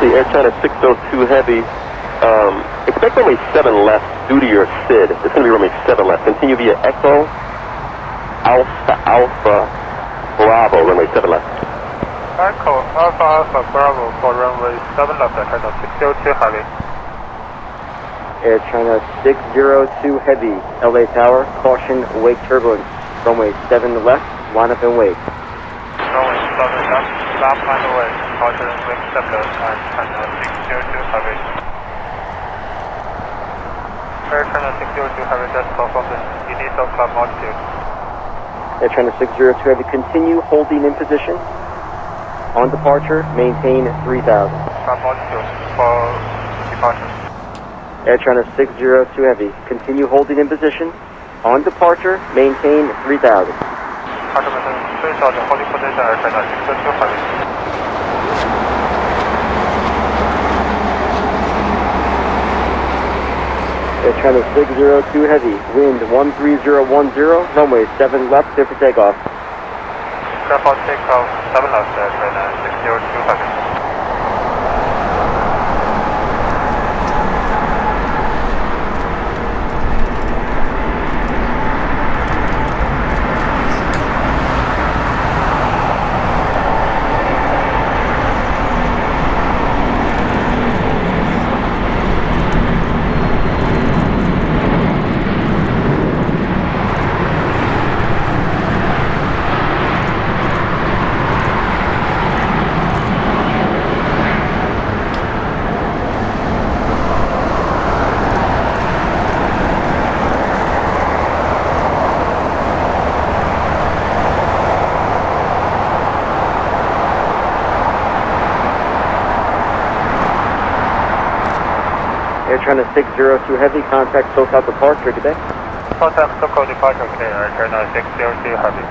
see Air China 602 Heavy. Expect runway 7 left due to your SID. It's going to be runway 7 left. Continue via Echo, Alpha, Bravo, runway 7 left. Echo, Alpha, Bravo for runway 7 left, Air China 602 Heavy. Air China 602 Heavy, LA Tower, caution, wake turbulence. Runway 7 left, line up and wait. Runway 7 left, stop and wait. Caution, wake 7 left, and China 602 Heavy. Air China 602 Heavy, just confirm the initial climb altitude. Air China 602 Heavy, continue holding in position. On departure, maintain 3,000. Climb altitude for departure. Air China 602 Heavy, continue holding in position. On departure, maintain 3,000. Departure, 3,000, holding position, Air China 602 Heavy. Air China 602 Heavy, wind 13010, runway 7 left, clear for takeoff. Clear for takeoff, 7 left, Air China 602 Heavy. Air China 602 Heavy, contact SoCal departure, good day. Contact SoCal departure, Air China 602 Heavy.